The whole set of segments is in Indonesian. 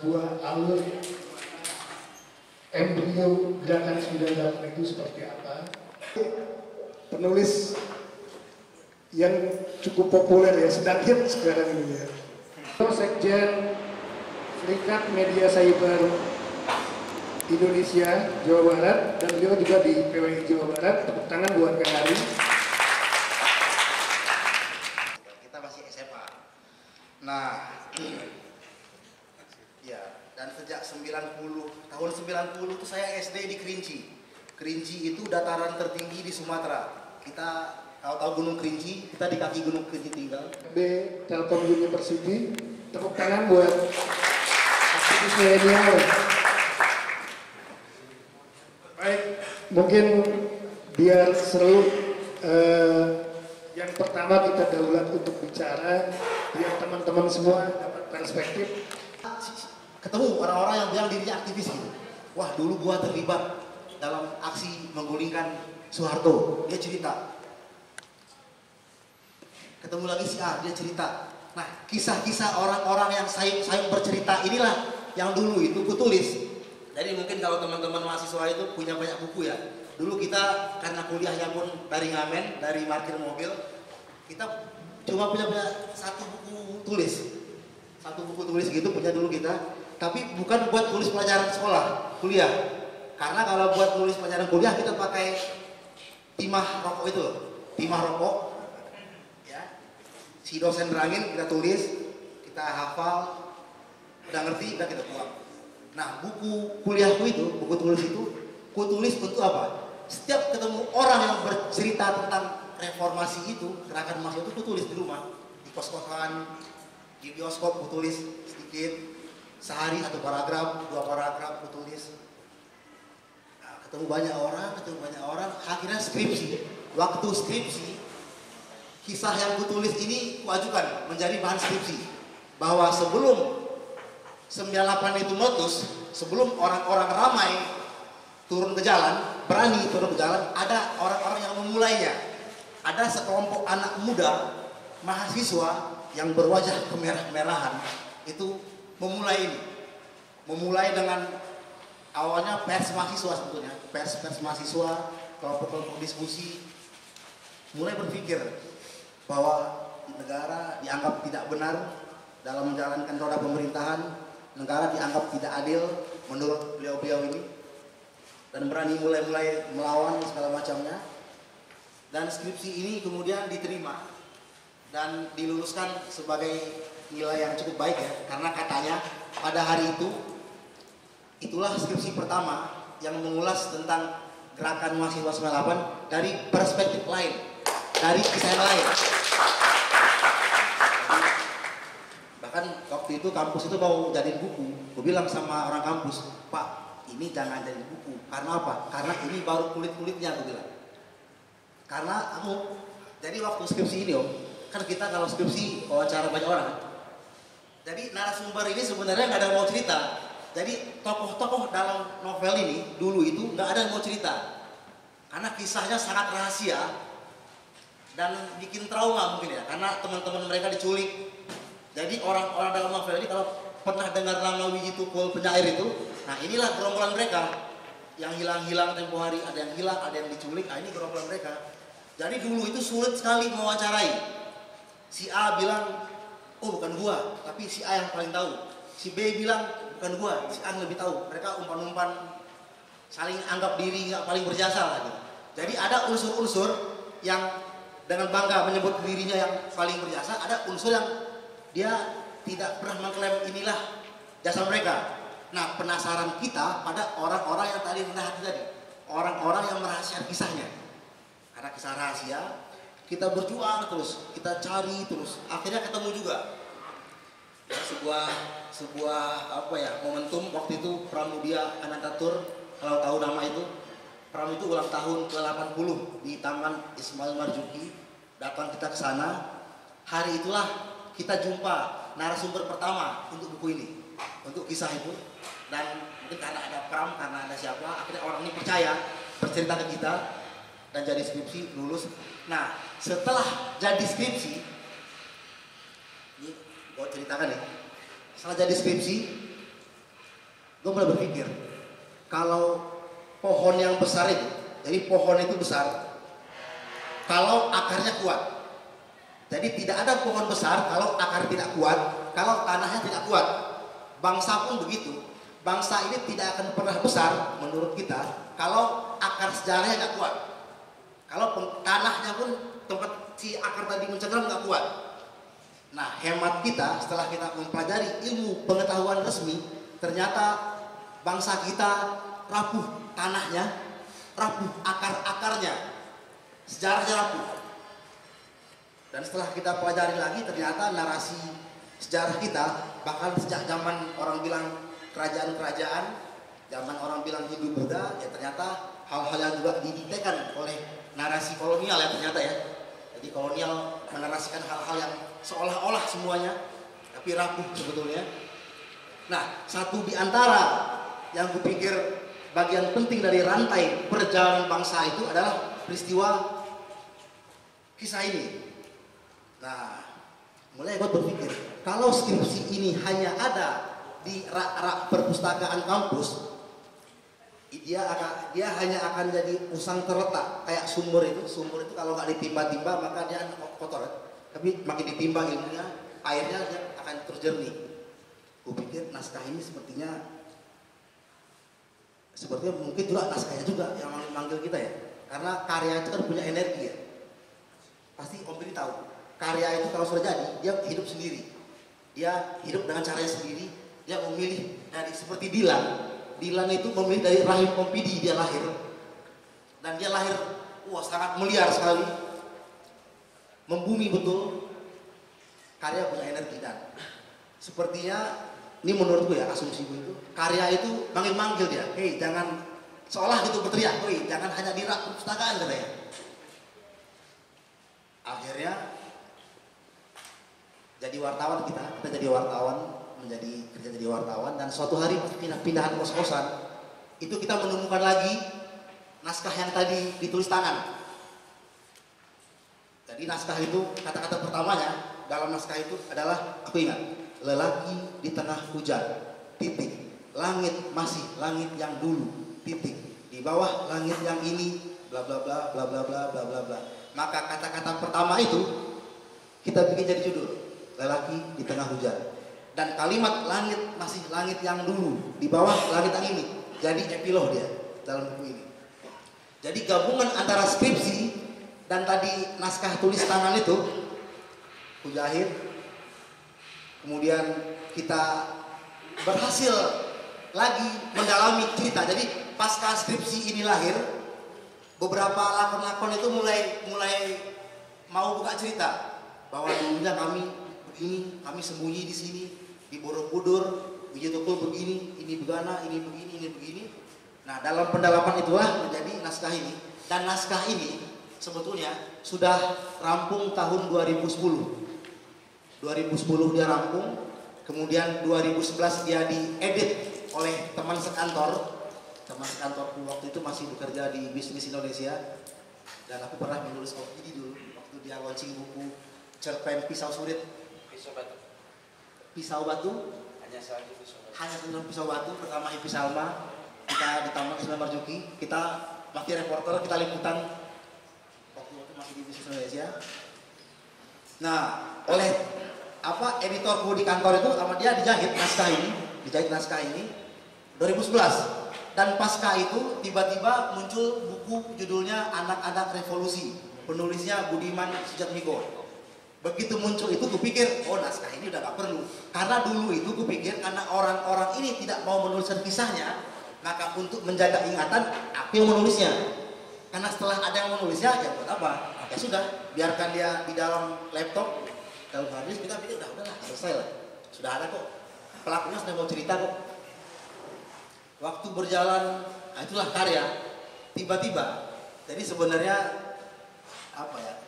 sebuah alur embrio gerakan 98 itu seperti apa. Penulis yang cukup populer ya, sedang hit sekarang ini ya. Sekjen Serikat Media Cyber Indonesia Jawa Barat, dan beliau juga di PWI Jawa Barat. Tepuk tangan buat Kang Ari. Kita masih SMA. Nah, ya, dan sejak tahun 90 itu saya SD di Kerinci. Kerinci itu dataran tertinggi di Sumatera. Kita tahu Gunung Kerinci, kita di kaki Gunung Kerinci tinggal. B Telkom University. Tepuk tangan buat aktivis milenial. Baik, mungkin biar seru, yang pertama kita daulat untuk bicara, biar teman-teman semua dapat perspektif. Ketemu orang-orang yang bilang dirinya aktivis gitu. Wah, dulu gua terlibat dalam aksi menggulingkan Soeharto. Dia cerita. Ketemu lagi si A, dia cerita. Nah, kisah-kisah orang-orang yang sayang bercerita inilah yang dulu itu kutulis. Jadi mungkin kalau teman-teman mahasiswa itu punya banyak buku ya. Dulu kita karena kuliahnya pun dari ngamen, dari parkir mobil, kita cuma punya satu buku tulis. Satu buku tulis gitu punya dulu kita. Tapi bukan buat tulis pelajaran sekolah, kuliah. Karena kalau buat tulis pelajaran kuliah kita pakai timah rokok itu, timah rokok. Si dosen nerangin, kita tulis, kita hafal, udah ngerti, udah kita buang. Nah, buku kuliahku itu, buku tulis itu, ku tulis untuk apa? Setiap ketemu orang yang bercerita tentang reformasi itu, gerakan mahasiswa itu, ku tulis di rumah, di kos-kosan, di bioskop, ku tulis sedikit, sehari 1 paragraf, 2 paragraf, ku tulis. Nah, ketemu banyak orang, akhirnya skripsi. Waktu skripsi, kisah yang kutulis ini kuajukan menjadi bahan skripsi, bahwa sebelum 98 itu meletus, sebelum orang-orang ramai turun ke jalan, berani turun ke jalan, ada orang-orang yang memulainya. Ada sekelompok anak muda mahasiswa yang berwajah kemerah-merahan itu memulai ini, memulai dengan awalnya pers mahasiswa sebetulnya, pers mahasiswa, kelompok-kelompok diskusi, mulai berpikir bahwa negara dianggap tidak benar dalam menjalankan roda pemerintahan, negara dianggap tidak adil menurut beliau-beliau ini, dan berani mulai melawan segala macamnya. Dan skripsi ini kemudian diterima dan diluluskan sebagai nilai yang cukup baik ya, karena katanya pada hari itu itulah skripsi pertama yang mengulas tentang gerakan mahasiswa 98 dari perspektif lain, dari kisah lain. Bahkan waktu itu kampus itu mau jadiin buku, gue bilang sama orang kampus, Pak, ini jangan jadiin buku. Karena apa? Karena ini baru kulit-kulitnya, gue bilang. Karena jadi waktu skripsi ini kan kita kalau skripsi wawancara banyak orang. Jadi narasumber ini sebenarnya nggak ada yang mau cerita. Jadi tokoh-tokoh dalam novel ini dulu itu nggak ada yang mau cerita. Karena kisahnya sangat rahasia dan bikin trauma mungkin ya, karena teman-teman mereka diculik. Jadi orang-orang dalam novel ini kalau pernah dengar nama Wiji Tukul penyair itu, nah inilah gerombolan mereka yang hilang-hilang tempo hari, ada yang hilang, ada yang diculik. Nah, ini gerombolan mereka. Jadi dulu itu sulit sekali mewawancarai. Si A bilang, oh bukan gua, tapi si A yang paling tahu. Si B bilang bukan gua, si A yang lebih tahu. Mereka umpan-umpan, saling anggap diri nggak paling berjasa lah gitu. Jadi ada unsur-unsur yang dengan bangga menyebut dirinya yang paling berjasa, ada unsur yang dia tidak pernah mengklaim inilah jasa mereka. Nah, penasaran kita pada orang-orang yang tadi rendah hati tadi, orang-orang yang merahasiakan kisahnya. Karena kisah rahasia, kita berjuang terus, kita cari terus, akhirnya ketemu juga. Ya, sebuah apa ya, momentum waktu itu Pramudia Anantatur, kalau tahu nama itu, Pram itu ulang tahun ke-80 di Taman Ismail Marzuki. Datang kita ke sana, hari itulah kita jumpa narasumber pertama untuk buku ini, untuk kisah itu. Dan mungkin karena ada Pram, karena ada siapa, akhirnya orang ini percaya bercerita ke kita dan jadi skripsi, lulus. Nah, setelah jadi skripsi, ini gue ceritakan ya, setelah jadi skripsi gue mulai berpikir, kalau pohon yang besar itu, jadi pohon itu besar, kalau akarnya kuat. Jadi tidak ada pohon besar kalau akar tidak kuat, kalau tanahnya tidak kuat. Bangsa pun begitu. Bangsa ini tidak akan pernah besar menurut kita kalau akar sejarahnya nggak kuat. Kalau tanahnya pun tempat si akar tadi mencengkeram nggak kuat. Nah, hemat kita setelah kita mempelajari ilmu pengetahuan resmi, ternyata bangsa kita rapuh tanahnya, rapuh akar-akarnya, sejarahnya rapuh. Dan setelah kita pelajari lagi, ternyata narasi sejarah kita, bahkan sejak zaman orang bilang kerajaan-kerajaan, zaman orang bilang Hindu Buddha, ya ternyata hal-hal yang juga didiktekan oleh narasi kolonial ya ternyata ya. Jadi kolonial menarasikan hal-hal yang seolah-olah semuanya, tapi rapuh sebetulnya. Nah, satu di antara yang kupikir bagian penting dari rantai perjalanan bangsa itu adalah peristiwa kisah ini. Nah, mulai gue berpikir, kalau skripsi ini hanya ada di rak-rak perpustakaan kampus, dia hanya akan jadi usang terletak kayak sumur itu. Sumur itu kalau nggak ditimba-timba maka dia kotor, tapi makin ditimba ilmunya, airnya dia akan terus jernih. Gue pikir naskah ini sepertinya mungkin juga naskahnya juga yang manggil kita ya, karena karya itu kan punya energi ya. Pasti Om Billy tahu, karya itu kalau sudah jadi dia hidup sendiri, dia hidup dengan caranya sendiri. Dia memilih dari seperti Dilan itu memilih dari rahim Om Pidi dia lahir, dan dia lahir sangat meliar sekali, membumi betul. Karya punya energi, dan sepertinya ini menurutku ya, asumsiku itu, karya itu manggil-manggil dia, hei jangan, seolah gitu berteriak, hei jangan hanya di rak perpustakaan katanya. Akhirnya jadi wartawan, kita jadi wartawan, kerja jadi wartawan, dan suatu hari pindahan kos-kosan itu kita menemukan lagi naskah yang tadi ditulis tangan. Jadi naskah itu kata-kata pertamanya dalam naskah itu adalah, aku ingat, lelaki di tengah hujan, titik, langit masih langit yang dulu, titik, di bawah langit yang ini, bla bla bla bla bla bla bla bla bla. Maka kata-kata pertama itu kita bikin jadi judul, lelaki di tengah hujan. Dan kalimat langit masih langit yang dulu, di bawah langit yang ini, jadi epilog dia dalam buku ini. Jadi gabungan antara skripsi dan tadi naskah tulis tangan itu, kujahit, kemudian kita berhasil lagi mendalami cerita. Jadi pasca skripsi ini lahir, beberapa lakon-lakon itu mulai mau buka cerita bahwa dulunya kami begini, kami sembunyi di sini di Borobudur, Wijitukul begini, ini begana, ini begini, ini begini. Nah, dalam pendalaman itulah menjadi naskah ini. Dan naskah ini sebetulnya sudah rampung tahun 2010. 2010 dia rampung, kemudian 2011 dia diedit oleh teman sekantor. Teman sekantorku waktu itu masih bekerja di Bisnis Indonesia, dan aku pernah menulis opini dulu waktu dia launching buku Cerpen Pisau Surit. Pisau Batu. Hanya tentang pisau batu bersama Ipi Salma. Kita di Taman Ismail Marzuki, kita masih reporter, kita liputan waktu masih di Bisnis Indonesia. Nah, oleh editorku di kantor itu sama dia dijahit naskah ini 2011. Dan pasca itu tiba-tiba muncul buku judulnya Anak-anak Revolusi, penulisnya Budiman Sujatmiko. Begitu muncul itu kupikir, naskah ini udah gak perlu, karena dulu itu kupikir karena orang-orang ini tidak mau menuliskan kisahnya, maka untuk menjaga ingatan aku yang menulisnya. Karena setelah ada yang menulisnya, ya buat apa? Ya sudah, biarkan dia di dalam laptop, dalam harddisk, kita pikir udahlah selesai lah, sudah ada kok, pelakunya sudah mau cerita kok. Waktu berjalan, itulah karya. Tiba-tiba, jadi sebenarnya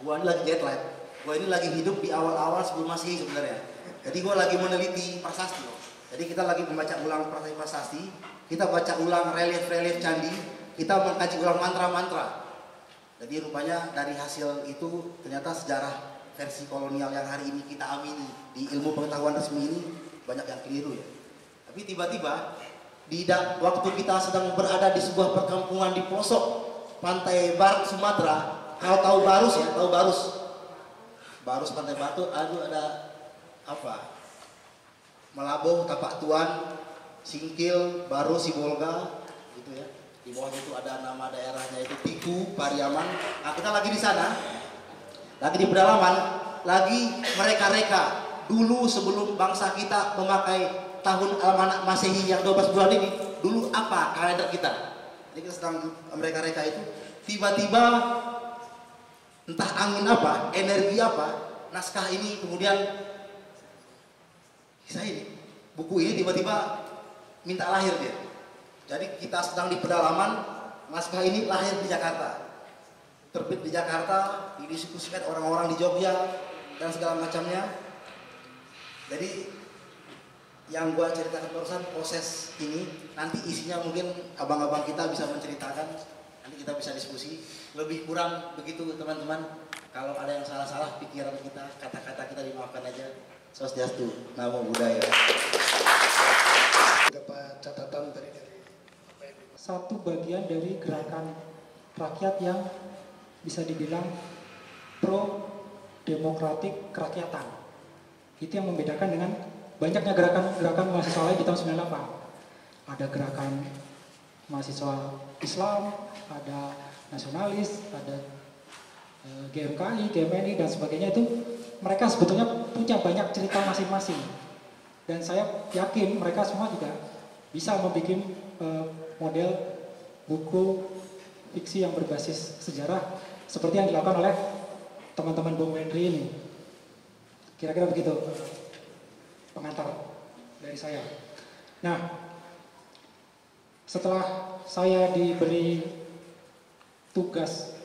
gua ini lagi jet lag, gua ini lagi hidup di awal-awal sebelum Masehi sebenarnya. Jadi gua lagi meneliti prasasti. Jadi kita lagi membaca ulang prasasti, kita baca ulang relief-relief candi, kita mengkaji ulang mantra-mantra. Jadi rupanya dari hasil itu ternyata sejarah versi kolonial yang hari ini kita amini di ilmu pengetahuan resmi ini banyak yang keliru ya. Tapi tiba-tiba Waktu kita sedang berada di sebuah perkampungan di pelosok pantai barat Sumatera, kalau tahu Barus ya, tahu Barus. Barus Pantai Batu, ada apa? Melabuh, Tapak Tuan, Singkil, Baru, Sibolga, gitu ya. Di bawahnya itu ada nama daerahnya itu Tiku, Pariaman. Nah, kita lagi di sana, lagi di pedalaman, lagi mereka-reka. Dulu sebelum bangsa kita memakai tahun almanak Masehi yang 12 bulan ini, dulu apa kalender kita? Jadi kita sedang mereka-reka itu, tiba-tiba entah angin apa, energi apa, naskah ini kemudian kisah ini, buku ini tiba-tiba minta lahir dia. Jadi kita sedang di pedalaman, naskah ini lahir di Jakarta, terbit di Jakarta, didiskusikan orang-orang di Jogja dan segala macamnya. Jadi yang gua ceritakan barusan proses ini, nanti isinya mungkin abang-abang kita bisa menceritakan, nanti kita bisa diskusi. Lebih kurang begitu teman-teman. Kalau ada yang salah-salah pikiran kita, kata-kata kita dimaafkan aja. Swastiastu, Namo Buddhaya. Beberapa catatan dari apa yang satu bagian dari gerakan rakyat yang bisa dibilang pro demokratik kerakyatan. Itu yang membedakan dengan banyaknya gerakan-gerakan mahasiswa lain di tahun 98. Ada gerakan mahasiswa Islam, ada nasionalis, ada GMKI, GMNI dan sebagainya. Itu mereka sebetulnya punya banyak cerita masing-masing. Dan saya yakin mereka semua juga bisa membuat model buku fiksi yang berbasis sejarah seperti yang dilakukan oleh teman-teman Bung Wendri ini. Kira-kira begitu pengantar dari saya. Nah, setelah saya diberi tugas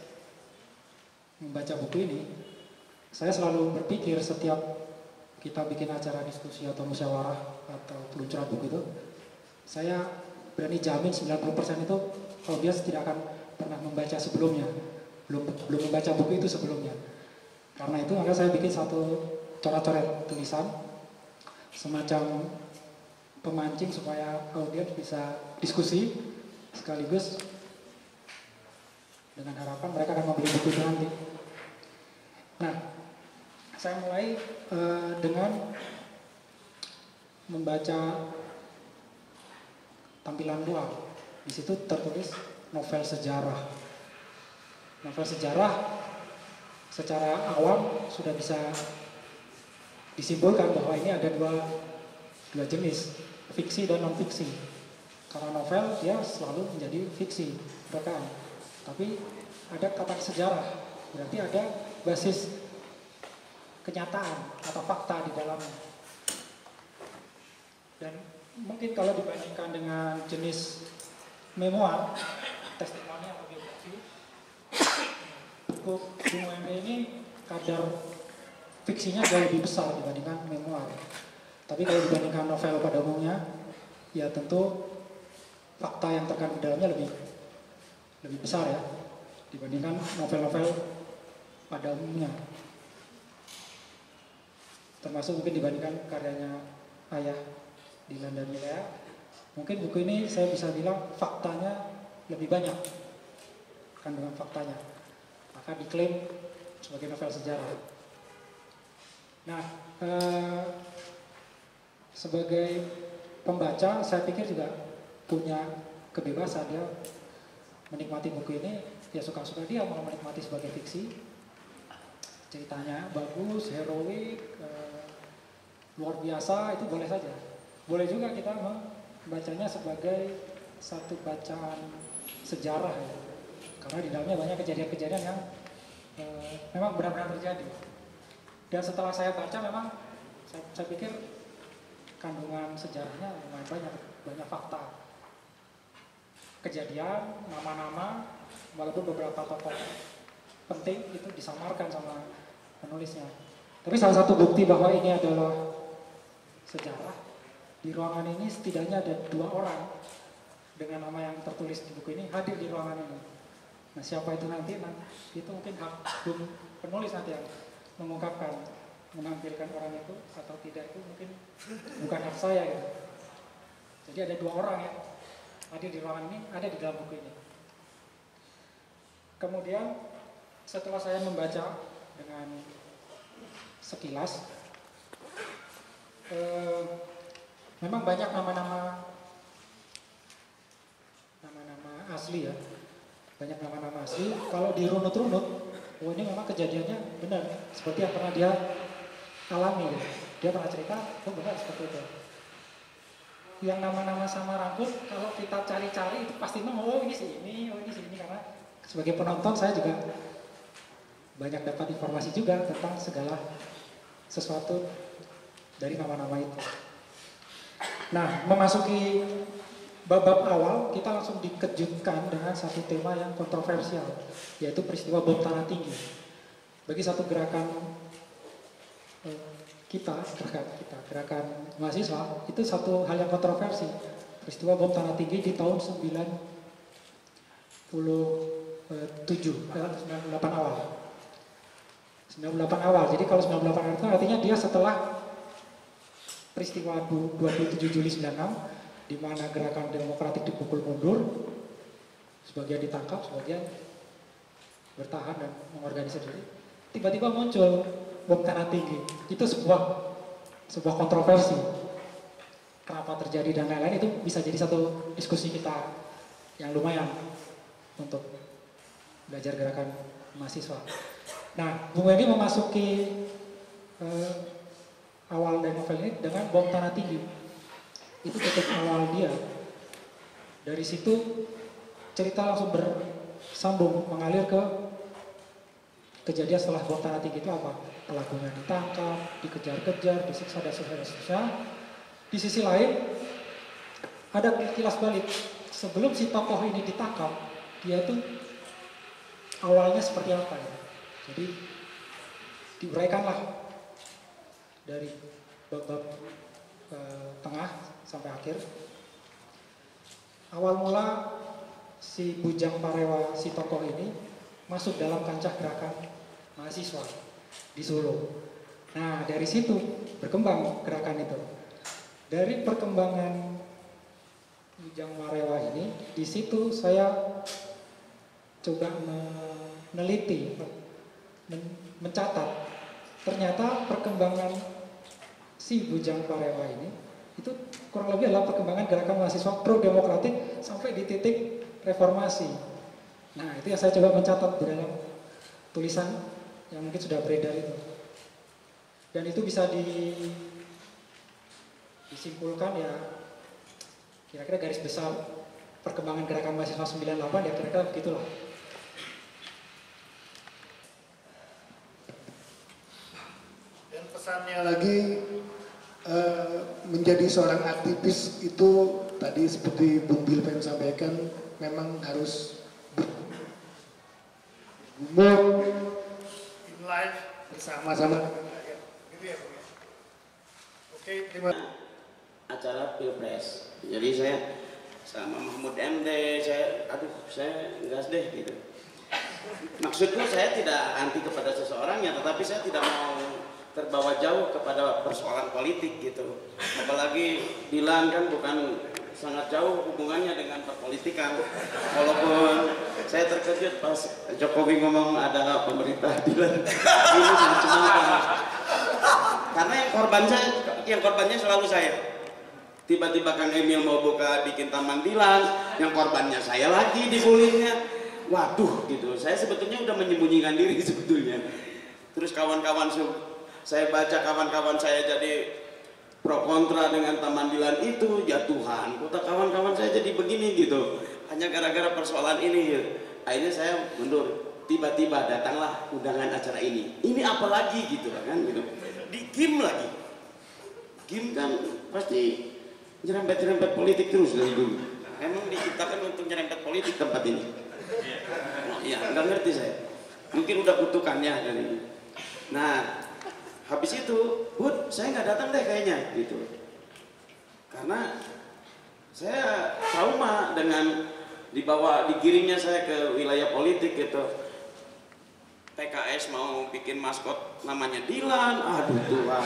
membaca buku ini, saya selalu berpikir setiap kita bikin acara diskusi atau musyawarah atau peluncuran buku itu, saya berani jamin 90% itu kalau dia tidak akan pernah membaca sebelumnya, belum membaca buku itu sebelumnya. Karena itu maka saya bikin satu coret-coret tulisan semacam pemancing supaya audiens bisa diskusi sekaligus dengan harapan mereka akan membeli buku itu nanti. Nah, saya mulai dengan membaca tampilan luar. Di situ tertulis novel sejarah. Novel sejarah secara awam sudah bisa disimpulkan bahwa ini ada dua jenis, fiksi dan non fiksi. Karena novel dia selalu menjadi fiksi, rekaan. Tapi ada kata sejarah, berarti ada basis kenyataan atau fakta di dalamnya. Dan mungkin kalau dibandingkan dengan jenis memoir, testimoni atau biografi, buku Bung Wendri ini kadar fiksinya jauh lebih besar dibandingkan memoir. Tapi kalau dibandingkan novel pada umumnya, ya tentu fakta yang terkandung di dalamnya lebih besar ya dibandingkan novel-novel pada umumnya. Termasuk mungkin dibandingkan karyanya Ayah Dylan dan Milea, mungkin buku ini saya bisa bilang faktanya lebih banyak, kandungan faktanya, maka diklaim sebagai novel sejarah. Nah, sebagai pembaca saya pikir juga punya kebebasan dia menikmati buku ini, ya suka-suka dia mau menikmati sebagai fiksi, ceritanya bagus, heroik, luar biasa, itu boleh saja. Boleh juga kita membacanya sebagai satu bacaan sejarah ya, karena di dalamnya banyak kejadian-kejadian yang memang benar-benar terjadi. Dan setelah saya baca memang saya pikir kandungan sejarahnya lumayan banyak fakta, kejadian, nama-nama, walaupun beberapa tokoh penting itu disamarkan sama penulisnya. Tapi salah satu bukti bahwa ini adalah sejarah, di ruangan ini setidaknya ada 2 orang dengan nama yang tertulis di buku ini hadir di ruangan ini. Nah, siapa itu nanti? Nah, itu mungkin hak penulis nanti yang mengungkapkan, menampilkan orang itu atau tidak, itu mungkin bukan hak saya gitu. Jadi ada 2 orang ya hadir di ruangan ini ada di dalam buku ini. Kemudian setelah saya membaca dengan sekilas, memang banyak nama-nama asli ya, banyak nama-nama asli. Kalau dirunut-runut, oh ini memang kejadiannya benar seperti yang pernah dia alami. Ya. Dia pernah cerita, oh benar seperti itu. Yang nama-nama samaran pun kalau kita cari-cari itu pasti oh ini sih ini, oh ini sih ini, karena sebagai penonton saya juga banyak dapat informasi juga tentang segala sesuatu dari nama-nama itu. Nah, memasuki bab awal kita langsung dikejutkan dengan satu tema yang kontroversial, yaitu peristiwa bom tanah tinggi. Bagi satu gerakan gerakan mahasiswa, itu satu hal yang kontroversi. Peristiwa bom tanah tinggi di tahun 98 awal. 98 awal. Jadi kalau 98 awal itu artinya dia setelah peristiwa 27 Juli 96, di mana gerakan demokratik dipukul mundur, sebagian ditangkap, sebagian bertahan dan mengorganisir diri. Tiba-tiba muncul bom tanah tinggi. Itu sebuah kontroversi. Kenapa terjadi dan lain-lain, itu bisa jadi satu diskusi kita yang lumayan untuk belajar gerakan mahasiswa. Nah, Bung Wendy memasuki awal dari novel ini dengan bom tanah tinggi. Itu titik awal dia. Dari situ cerita langsung bersambung, mengalir ke kejadian setelah bom tanah tinggi itu apa? Pelakunya ditangkap, dikejar-kejar, disiksa dan seterusnya. Di sisi lain ada kilas balik. Sebelum si tokoh ini ditangkap, dia tuh awalnya seperti apa ya? Jadi diuraikanlah dari bab tengah sampai akhir. Awal mula si Bujang Parewa, si tokoh ini masuk dalam kancah gerakan mahasiswa di Solo. Nah, dari situ berkembang gerakan itu. Dari perkembangan Bujang Parewa ini, di situ saya coba meneliti, mencatat. Ternyata perkembangan si Bujang Parewa ini itu kurang lebih adalah perkembangan gerakan mahasiswa pro demokratik sampai di titik reformasi. Nah, itu yang saya coba mencatat di dalam tulisan yang mungkin sudah beredar itu. Dan itu bisa disimpulkan ya, kira-kira garis besar perkembangan gerakan mahasiswa 98 ya kira-kira begitulah. Dan pesannya lagi, menjadi seorang aktivis itu tadi seperti Bung Bilpen sampaikan, memang harus bergumul in life bersama-sama dengan rakyat. Gitu ya, Bung. Oke, terima kasih. Acara Pilpres. Jadi saya sama Mahfud MD, saya enggak deh gitu. Maksudku saya tidak anti kepada seseorang ya, tetapi saya tidak mau terbawa jauh kepada persoalan politik gitu. Apalagi Dilan kan bukan sangat jauh hubungannya dengan perpolitikan. Walaupun saya terkejut pas Jokowi ngomong ada pemerintah Dilan. Ini cuma karena yang korbannya selalu saya. Tiba-tiba Kang Emil mau bikin taman Dilan, yang korbannya saya lagi dibulinya. Waduh gitu. Saya sebetulnya udah menyembunyikan diri sebetulnya. Terus kawan-kawan saya baca kawan-kawan saya jadi pro kontra dengan Taman Dilan itu, ya Tuhan, kota kawan-kawan saya jadi begini gitu. Hanya gara-gara persoalan ini, ya. Akhirnya saya mundur. Tiba-tiba datanglah undangan acara ini. Ini apa lagi gitu kan? Gitu. Di GIM lagi. GIM kan pasti nyerempet-nyerempet politik terus dari dulu. Emang diciptakan untuk nyerempet politik tempat ini. Iya, nggak ngerti saya. Mungkin udah kutukannya dari ini. Nah. Habis itu, Bud, saya nggak datang deh kayaknya, gitu. Karena saya trauma dengan digiringnya saya ke wilayah politik gitu. PKS mau bikin maskot namanya Dilan, aduh Tuhan.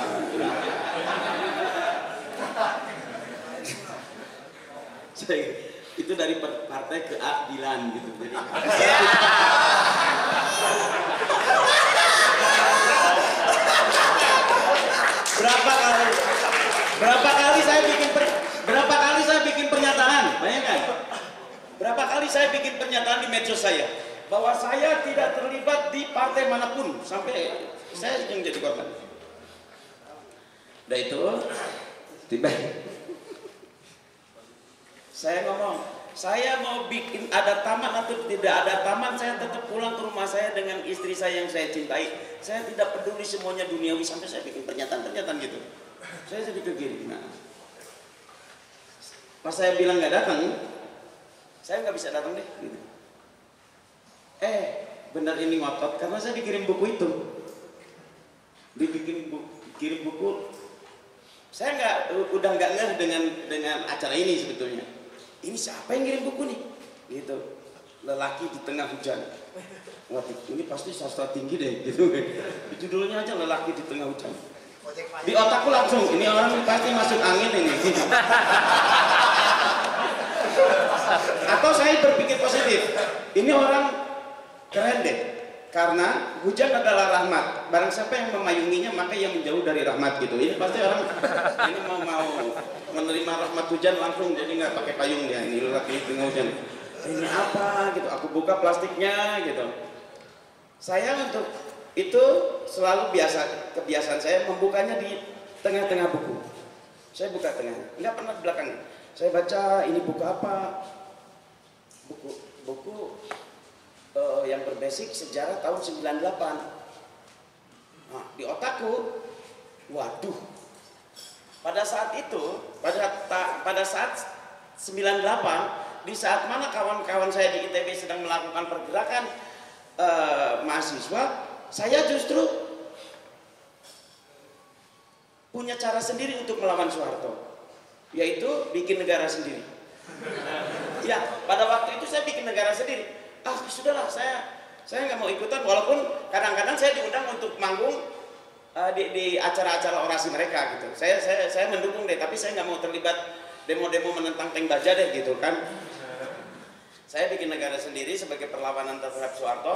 Itu dari partai keadilan gitu. Jadi berapa kali saya bikin pernyataan, bayangkan. Berapa kali saya bikin pernyataan di medsos saya bahwa saya tidak terlibat di partai manapun sampai saya yang jadi korban. Udah itu tiba saya ngomong, saya mau bikin ada taman atau tidak ada taman, saya tetap pulang ke rumah saya dengan istri saya yang saya cintai. Saya tidak peduli semuanya duniawi, sampai saya bikin pernyataan gitu. Saya jadi kegiri. Nah, pas saya bilang nggak datang, saya nggak bisa datang deh. Gitu. Benar ini ngotot karena saya dikirim buku itu, kirim buku. Saya udah nggak ngeh dengan acara ini sebetulnya. Ini siapa yang ngirim buku nih? Gitu. Lelaki di tengah hujan. Wah, ini pasti sastra tinggi deh, gitu. Judulnya aja lelaki di tengah hujan. Di otakku langsung, ini orang pasti masuk angin ini. Atau saya berpikir positif. Ini orang keren deh. Karena hujan adalah rahmat. Barang siapa yang memayunginya maka yang menjauh dari rahmat gitu. Ini pasti orang ini mau menerima rahmat hujan langsung, jadi nggak pakai payung dia. Ini lagi tengah hujan. Ini apa gitu? Aku buka plastiknya gitu. Saya untuk itu selalu kebiasaan saya membukanya di tengah-tengah buku. Saya buka tengah, nggak pernah di belakang. Saya baca ini buku apa? Buku yang berbasic sejarah tahun 98. Nah, di otakku, waduh. Pada saat itu, pada saat 98, di saat mana kawan-kawan saya di ITB sedang melakukan pergerakan mahasiswa, saya justru punya cara sendiri untuk melawan Soeharto, yaitu bikin negara sendiri. Ya, pada waktu itu saya bikin negara sendiri. Sudahlah, saya nggak mau ikutan, walaupun kadang-kadang saya diundang untuk manggung di acara-acara orasi mereka gitu. Saya mendukung deh, tapi saya nggak mau terlibat demo-demo menentang tank baja deh gitu kan. Saya bikin negara sendiri sebagai perlawanan terhadap Soeharto,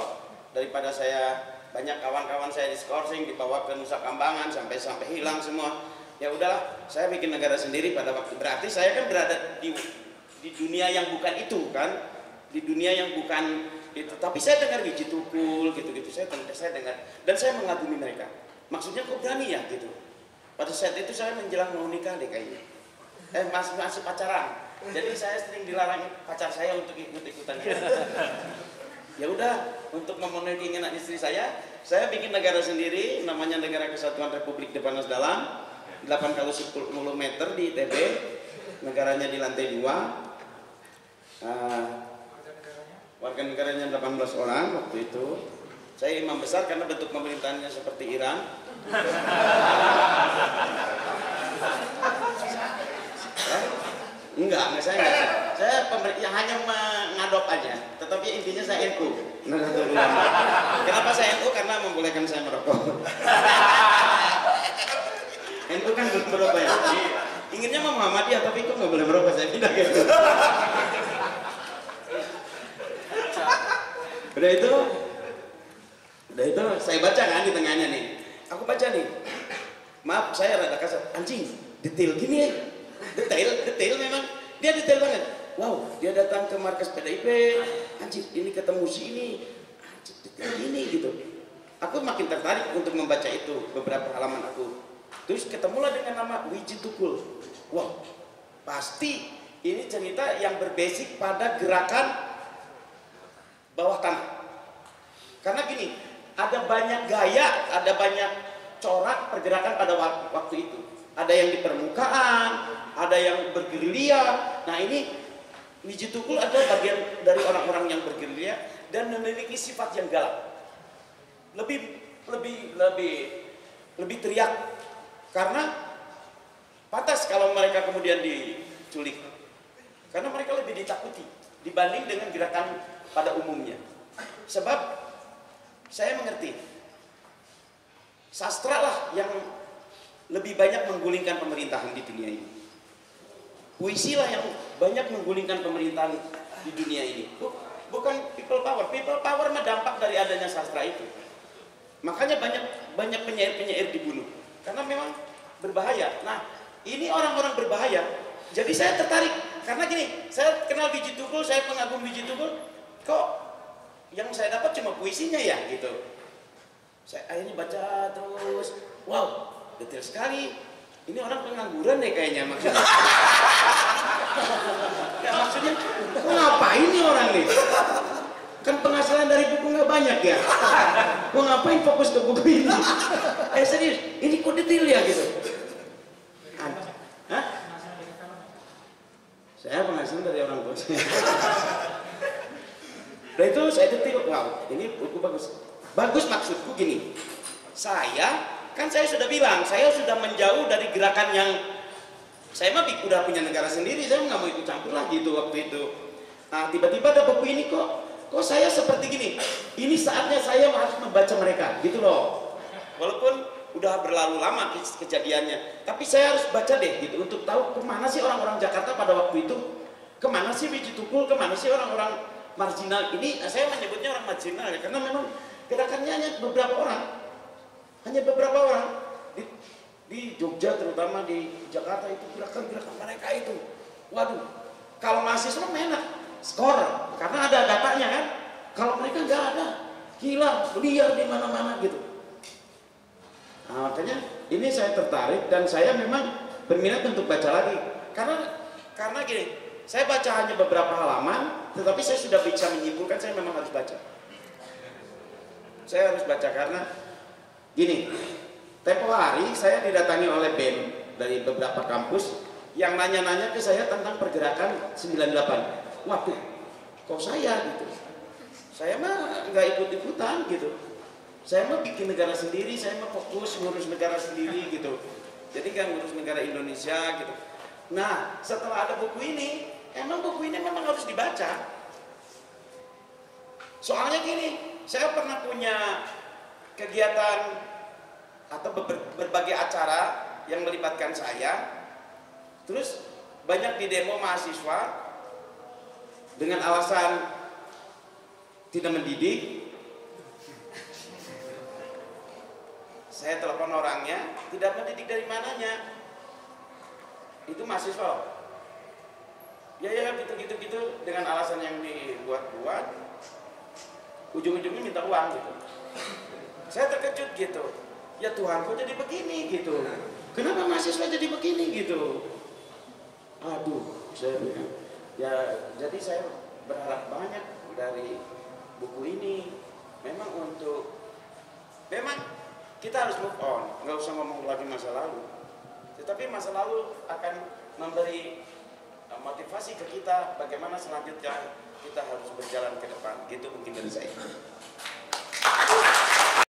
daripada saya banyak kawan-kawan saya diskorsing, dibawa ke Nusa Kambangan sampai hilang semua. Ya udahlah, saya bikin negara sendiri pada waktu. Berarti saya kan berada di dunia yang bukan itu kan, di dunia yang bukan itu. Tapi saya dengar Wiji Tukul gitu-gitu, saya dengar dan saya mengagumi mereka. Maksudnya kok berani ya gitu. Pada saat itu saya menjelang mau nikah deh kayaknya. Masih pacaran. Jadi saya sering dilarang pacar saya untuk ikut-ikutan. Ya udah, untuk memenuhi keinginan istri saya bikin negara sendiri, namanya Negara Kesatuan Republik Depanas Dalam, 8 kali 10 meter di ITB, negaranya di lantai 2. Warga negaranya 18 orang waktu itu. Saya imam besar karena bentuk pemerintahannya seperti Iran. Enggak, saya enggak. Saya yang hanya mengadop aja, tetapi intinya saya NU. Kenapa saya NU? Karena membolehkan saya merokok. NU kan berapa ya? Inginnya mau Muhammadiyah, tapi kok nggak boleh merokok, saya pindah gitu. Udah itu saya baca kan di tengahnya nih. Aku baca nih. Maaf, saya rada kasar. Anjing, detail gini ya. Detail memang. Dia detail banget. Wow, dia datang ke markas PDIP. Anjing, ini ketemu si ini. Anjing, detail gini gitu. Aku makin tertarik untuk membaca itu, beberapa halaman aku. Terus ketemulah dengan nama Wiji Tukul. Wow, pasti ini cerita yang berbasic pada gerakan bawah tanah. Karena gini, ada banyak gaya, ada banyak corak pergerakan pada waktu itu. Ada yang di permukaan, ada yang bergerilya. Nah ini Wiji Tukul adalah bagian dari orang-orang yang bergerilya dan memiliki sifat yang galak. Lebih teriak. Karena pantas kalau mereka kemudian diculik. Karena mereka lebih ditakuti dibanding dengan gerakan pada umumnya. Sebab saya mengerti, sastra lah yang lebih banyak menggulingkan pemerintahan di dunia ini. Puisi lah yang banyak menggulingkan pemerintahan di dunia ini. Bukan people power mah dampak dari adanya sastra itu. Makanya banyak penyair-penyair dibunuh karena memang berbahaya. Nah, ini orang-orang berbahaya. Jadi saya tertarik karena gini, saya kenal Biji Tukul, saya pengagum Biji Tukul. Kok yang saya dapat cuma puisinya ya gitu. Saya akhirnya baca terus, wow, detail sekali. Ini orang pengangguran deh kayaknya maksudnya. Ya maksudnya, kok ngapain nih orang nih? Kan penghasilan dari buku nggak banyak ya. Kok ngapain fokus ke buku ini? Serius, ini kok detail ya gitu. Hah? Saya penghasilan dari orang tua saya. Dan itu saya detail, wow, ini buku bagus. Bagus maksudku gini, saya sudah bilang, saya sudah menjauh dari gerakan yang saya mah udah punya negara sendiri, saya nggak mau ikut campur lagi itu waktu itu. Nah tiba-tiba ada buku ini kok saya seperti gini. Ini saatnya saya harus membaca mereka, gitu loh. Walaupun udah berlalu lama kejadiannya, tapi saya harus baca deh gitu untuk tahu kemana sih orang-orang Jakarta pada waktu itu, kemana sih Biji Tukul, kemana sih orang-orang marginal. Ini saya menyebutnya orang marginal ya, karena memang gerakannya hanya beberapa orang, di Jogja terutama di Jakarta itu gerakan-gerakan mereka itu, waduh, kalau mahasiswa enak skor karena ada datanya kan, kalau mereka nggak ada, gila, liar di mana-mana gitu. Nah, makanya ini saya tertarik dan saya memang berminat untuk baca lagi karena gini, saya baca hanya beberapa halaman, tetapi saya sudah bisa menyimpulkan saya memang harus baca. Saya harus baca karena gini, tempo hari saya didatangi oleh BEM dari beberapa kampus yang nanya-nanya ke saya tentang pergerakan 98. Waduh, kok saya gitu? Saya mah nggak ikut-ikutan gitu. Saya mah bikin negara sendiri, saya mah fokus ngurus negara sendiri gitu. Jadi nggak ngurus negara Indonesia gitu. Nah, setelah ada buku ini, emang buku ini memang harus dibaca. Soalnya gini, saya pernah punya kegiatan atau berbagai acara yang melibatkan saya, terus banyak di demo mahasiswa dengan alasan tidak mendidik. Saya telepon orangnya, tidak mendidik dari mananya? Itu mahasiswa. Ya gitu dengan alasan yang dibuat-buat, ujung-ujungnya minta uang gitu. Saya terkejut gitu. Ya Tuhan, kok jadi begini gitu? Kenapa mahasiswa jadi begini gitu? Aduh, jadi saya berharap banyak dari buku ini. Memang kita harus move on, nggak usah ngomong lagi masa lalu. Tetapi masa lalu akan memberi motivasi ke kita bagaimana selanjutnya kita harus berjalan ke depan. Gitu mungkin dari saya.